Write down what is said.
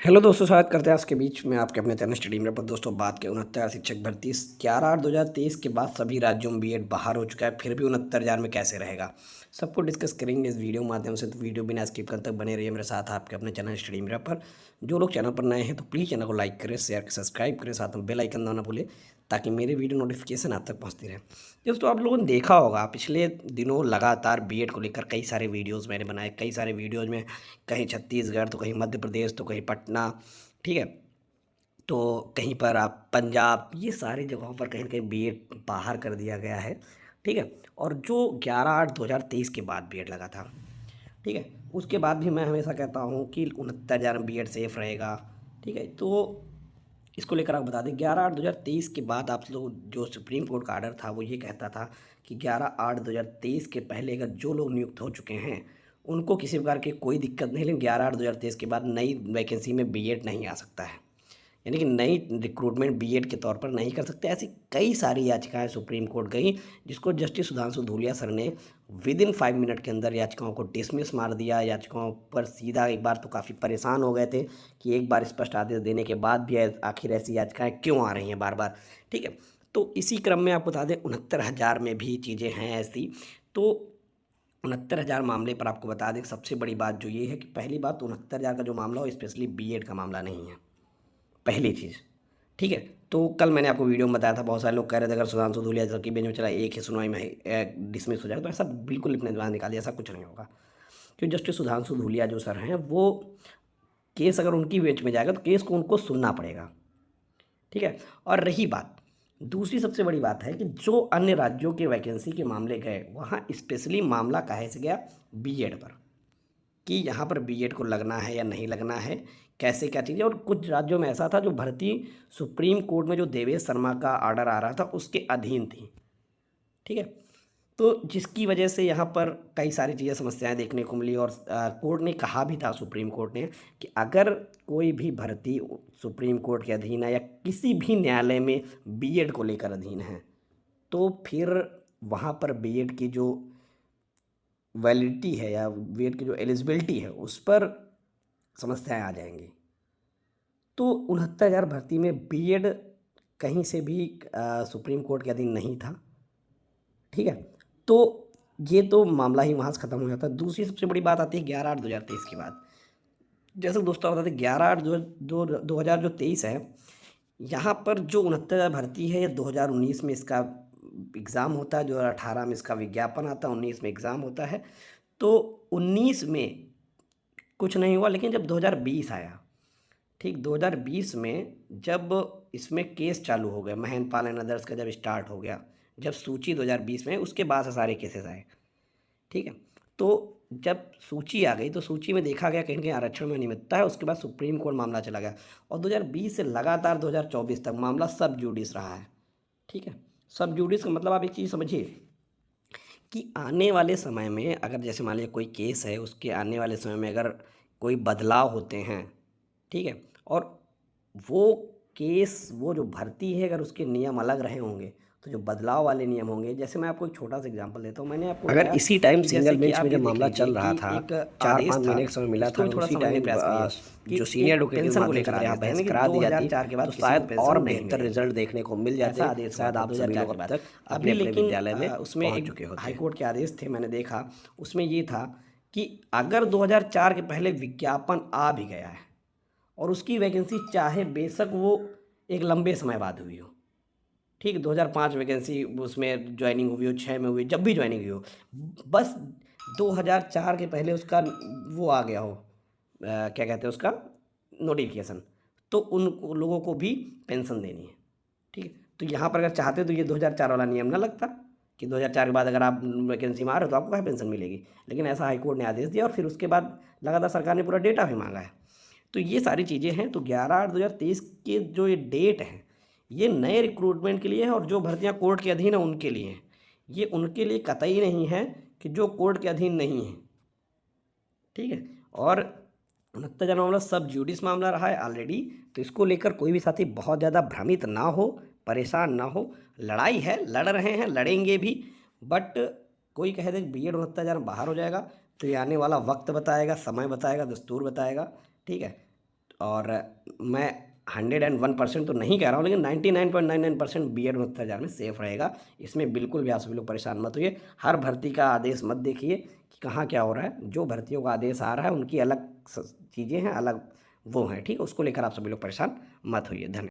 Hello दोस्तों, स्वागत करते हैं आज के बीच में आपके अपने चैनल स्टडी में। पर दोस्तों बात के 69 शिक्षक भर्ती 11/8/2023 के बाद सभी राज्यों में बीएड बाहर हो चुका है, फिर भी 69,000 में कैसे रहेगा, सबको डिस्कस करेंगे इस वीडियो माध्यम से। तो वीडियो बिना स्किप करने तक बने रहिए मेरे साथ आपके अपने चैनल स्टडी मेरा पर। जो लोग चैनल पर नए हैं तो प्लीज़ चैनल को लाइक करें, शेयर करें, सब्सक्राइब करें, साथ में बेल आइकन दबाना भूलें ताकि मेरे वीडियो नोटिफिकेशन आप तक पहुंचती रहे। दोस्तों आप लोगों ने देखा होगा पिछले दिनों लगातार बीएड को लेकर कई सारे वीडियोज़ मैंने बनाए। कई सारे वीडियोज़ में कहीं छत्तीसगढ़ तो कहीं मध्य प्रदेश तो कहीं पटना, ठीक है, तो कहीं पर आप पंजाब, ये सारी जगहों पर कहीं न कहीं बीएड बाहर कर दिया गया है, ठीक है। और जो 11/8/2023 के बाद बीएड लगा था, ठीक है, उसके बाद भी मैं हमेशा कहता हूँ कि 69,000 में बीएड सेफ रहेगा, ठीक है। तो इसको लेकर आप बता दें 11/8/2023 के बाद आप लोग जो सुप्रीम कोर्ट का आर्डर था वो ये कहता था कि 11/8/2023 के पहले अगर जो लोग नियुक्त हो चुके हैं उनको किसी प्रकार की कोई दिक्कत नहीं, लेकिन 11/8/2023 के बाद नई वैकेंसी में बीएड नहीं आ सकता है, यानी कि नई रिक्रूटमेंट बीएड के तौर पर नहीं कर सकते। ऐसी कई सारी याचिकाएं सुप्रीम कोर्ट गई, जिसको जस्टिस सुधांशु धूलिया सर ने विद इन 5 मिनट के अंदर याचिकाओं को डिसमिस मार दिया। याचिकाओं पर सीधा, एक बार तो काफ़ी परेशान हो गए थे कि एक बार स्पष्ट आदेश देने के बाद भी आखिर ऐसी याचिकाएं क्यों आ रही हैं बार बार, ठीक है। तो इसी क्रम में आपको बता दें 69,000 में भी चीज़ें हैं ऐसी। तो 69,000 मामले पर आपको बता दें सबसे बड़ी बात जो ये है कि पहली बात 69,000 का जो मामला हो स्पेशली बीएड का मामला नहीं है, पहली चीज़, ठीक है। तो कल मैंने आपको वीडियो में बताया था, बहुत सारे लोग कह रहे थे अगर सुधांशु धूलिया सर की बेंच में चला एक ही सुनवाई में डिसमिस हो जाएगा, तो ऐसा बिल्कुल अपने दिमाग निकालिए, ऐसा कुछ नहीं होगा। क्योंकि जस्टिस सुधांशु धूलिया जो सर हैं वो केस अगर उनकी बेंच में जाएगा तो केस को उनको सुनना पड़ेगा, ठीक है। और रही बात, दूसरी सबसे बड़ी बात है कि जो अन्य राज्यों के वैकेंसी के मामले गए वहाँ स्पेशली मामला काहे से गया, बीएड पर, कि यहाँ पर बीएड को लगना है या नहीं लगना है, कैसे क्या चीज़ें। और कुछ राज्यों में ऐसा था जो भर्ती सुप्रीम कोर्ट में जो देवेश शर्मा का आर्डर आ रहा था उसके अधीन थी, ठीक है। तो जिसकी वजह से यहाँ पर कई सारी चीज़ें समस्याएं देखने को मिली। और कोर्ट ने कहा भी था, सुप्रीम कोर्ट ने, कि अगर कोई भी भर्ती सुप्रीम कोर्ट के अधीन है या किसी भी न्यायालय में बीएड को लेकर अधीन है तो फिर वहाँ पर बीएड की जो वैलिडिटी है या बीएड की जो एलिजिबिलिटी है उस पर समस्याएं आ जाएंगी। तो 69,000 भर्ती में बीएड कहीं से भी सुप्रीम कोर्ट के अधीन नहीं था, ठीक है। तो ये तो मामला ही वहाँ से ख़त्म हो जाता है। दूसरी सबसे बड़ी बात आती है 11/8/2023 के बाद। जैसे दोस्तों बताते 11/8/2023 है, यहाँ पर जो 69,000 भर्ती है ये 2019 में इसका एग्ज़ाम होता है, 2018 में इसका विज्ञापन आता है, 19 में एग्ज़ाम होता है। तो 19 में कुछ नहीं हुआ, लेकिन जब 2020 आया, ठीक, 2020 में जब इसमें केस चालू हो गए, महेंद्र पाल एंड अदर्स का जब स्टार्ट हो गया, जब सूची 2020 में, उसके बाद से सारे केसेस आए, ठीक है। तो जब सूची आ गई तो सूची में देखा गया कहीं ना कहीं आरक्षण में अनियमितता है, उसके बाद सुप्रीम कोर्ट मामला चला गया और 2020 से लगातार 2024 तक मामला सब जुडिस रहा है, ठीक है। सब जुडिस का मतलब आप एक चीज़ समझिए कि आने वाले समय में अगर जैसे मान लीजिए कोई केस है, उसके आने वाले समय में अगर कोई बदलाव होते हैं, ठीक है, और वो केस, वो जो भर्ती है अगर उसके नियम अलग रहे होंगे तो जो बदलाव वाले नियम होंगे, जैसे मैं आपको एक छोटा सा एग्जांपल देता हूँ। मैंने आपको अगर इसी टाइम सिंगल बेंच में जब मामला चल रहा था, 4-5 महीने का समय मिला था, और उसी टाइम जो सीनियर एडवोकेट पेंशन को लेकर यहाँ बहस करा दी जाती तो शायद और बेहतर रिजल्ट देखने को मिल जाते, शायद आप सभी लोग अब तक अपने अपने विद्यालय में उसमें पहुँच चुके होते। हाईकोर्ट के आदेश थे, मैंने देखा उसमें ये था कि अगर 2004 के पहले विज्ञापन आ भी गया है और उसकी वैकेंसी चाहे बेशक वो एक लंबे समय बाद हुई हो, ठीक, 2005 वैकेंसी उसमें ज्वाइनिंग हुई हो, 6 में हुई, जब भी ज्वाइनिंग हुई हो, बस 2004 के पहले उसका वो आ गया हो, क्या कहते हैं उसका, नोटिफिकेशन, तो उन लोगों को भी पेंशन देनी है, ठीक है। तो यहाँ पर अगर चाहते तो ये 2004 वाला नियम ना लगता कि 2004 के बाद अगर आप वैकेंसी में आ रहे हो तो आपको क्या पेंशन मिलेगी, लेकिन ऐसा हाईकोर्ट ने आदेश दिया और फिर उसके बाद लगातार सरकार ने पूरा डेटा भी मांगा है। तो ये सारी चीज़ें हैं। तो 11/8/2023 के जो ये डेट है ये नए रिक्रूटमेंट के लिए है और जो भर्तियां कोर्ट के अधीन है उनके लिए हैं। ये उनके लिए कतई नहीं है कि जो कोर्ट के अधीन नहीं है, ठीक है। और 69,000 मामला सब जुडिस मामला रहा है ऑलरेडी, तो इसको लेकर कोई भी साथी बहुत ज़्यादा भ्रमित ना हो, परेशान ना हो। लड़ाई है, लड़ रहे हैं, लड़ेंगे भी, बट कोई कहे दे बीएड 69,000 बाहर हो जाएगा तो ये आने वाला वक्त बताएगा, समय बताएगा, दस्तूर बताएगा, ठीक है। और मैं 101% तो नहीं कह रहा हूँ, लेकिन 99.99% BED 69,000 में सेफ़ रहेगा। इसमें बिल्कुल भी आप सभी लोग परेशान मत होइए। हर भर्ती का आदेश मत देखिए कि कहाँ क्या हो रहा है। जो भर्तियों का आदेश आ रहा है उनकी अलग चीज़ें हैं, अलग वो हैं, ठीक है? उसको लेकर आप सभी लोग परेशान मत होइए। धन्यवाद।